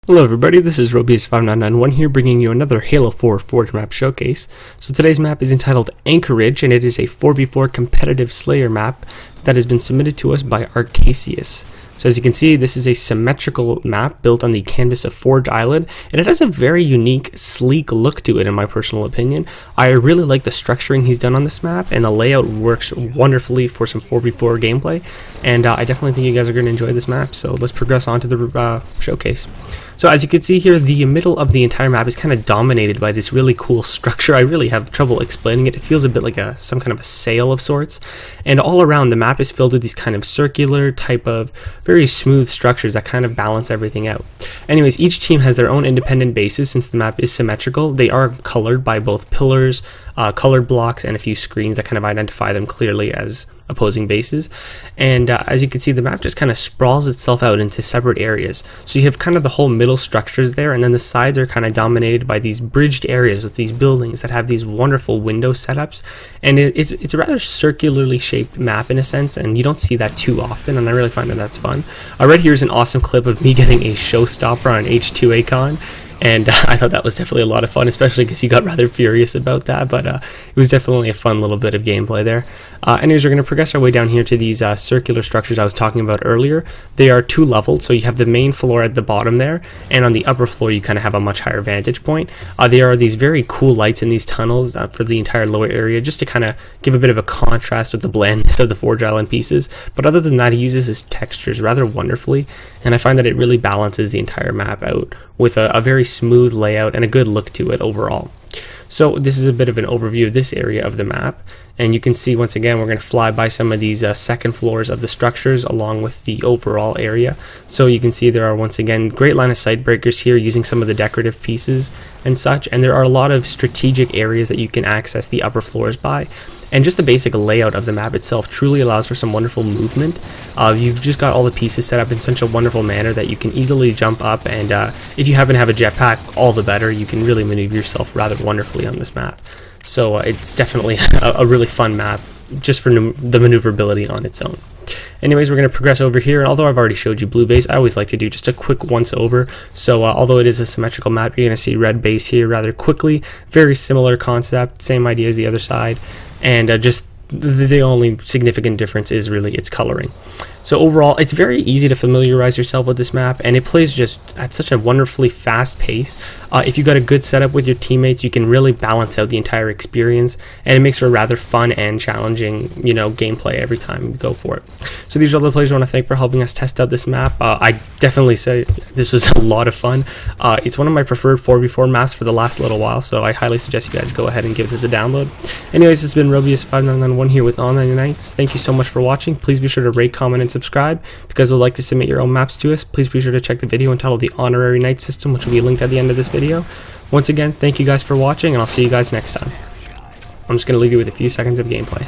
Hello everybody, this is Robius5991 here bringing you another Halo 4 Forge map showcase. So today's map is entitled Anchorage and it is a 4v4 competitive Slayer map that has been submitted to us by Arcasius. So as you can see, this is a symmetrical map built on the canvas of Forge Island, and it has a very unique, sleek look to it in my personal opinion. I really like the structuring he's done on this map, and the layout works wonderfully for some 4v4 gameplay, and I definitely think you guys are going to enjoy this map, so let's progress on to the showcase. So as you can see here, the middle of the entire map is kind of dominated by this really cool structure. I really have trouble explaining it. It feels a bit like some kind of a sail of sorts, and all around the map is filled with these kind of circular type of very smooth structures that kind of balance everything out. Anyways, each team has their own independent bases. Since the map is symmetrical, they are colored by both pillars, colored blocks, and a few screens that kind of identify them clearly as opposing bases. And as you can see, the map just kind of sprawls itself out into separate areas. So you have kind of the whole middle structures there, and then the sides are kind of dominated by these bridged areas with these buildings that have these wonderful window setups. And it's a rather circularly shaped map in a sense, and you don't see that too often, and I really find that that's fun. Right here is an awesome clip of me getting a showstopper on H2A-Con. And I thought that was definitely a lot of fun, especially because you got rather furious about that, but it was definitely a fun little bit of gameplay there. Anyways, we're going to progress our way down here to these circular structures I was talking about earlier. They are two leveled, so you have the main floor at the bottom there, and on the upper floor you kind of have a much higher vantage point. There are these very cool lights in these tunnels for the entire lower area, just to kind of give a bit of a contrast with the blandness of the Forge Island pieces. But other than that, he uses his textures rather wonderfully, and I find that it really balances the entire map out with a very smooth layout and a good look to it overall. So this is a bit of an overview of this area of the map, and you can see once again we're going to fly by some of these second floors of the structures along with the overall area. So you can see there are once again great line of sight breakers here using some of the decorative pieces and such, and there are a lot of strategic areas that you can access the upper floors by. And just the basic layout of the map itself truly allows for some wonderful movement. You've just got all the pieces set up in such a wonderful manner that you can easily jump up, and if you happen to have a jetpack, all the better. You can really maneuver yourself rather wonderfully on this map. So it's definitely a really fun map just for the maneuverability on its own. Anyways, we're going to progress over here, and although I've already showed you blue base, I always like to do just a quick once over. So although it is a symmetrical map, you're going to see red base here rather quickly. Very similar concept, same idea as the other side, and just the only significant difference is really its coloring. So overall, it's very easy to familiarize yourself with this map, and it plays just at such a wonderfully fast pace. If you got a good setup with your teammates, you can really balance out the entire experience, and it makes for a rather fun and challenging, gameplay every time you go for it. So these are all the players I want to thank for helping us test out this map. I definitely say this was a lot of fun. It's one of my preferred 4v4 maps for the last little while, so I highly suggest you guys go ahead and give this a download. Anyways, this has been Robius5991 here with OnlineKnights. Thank you so much for watching. Please be sure to rate, comment, and subscribe. If you guys would like to submit your own maps to us, please be sure to check the video entitled The Honorary Knight System, which will be linked at the end of this video. Once again, thank you guys for watching, and I'll see you guys next time. I'm just going to leave you with a few seconds of gameplay.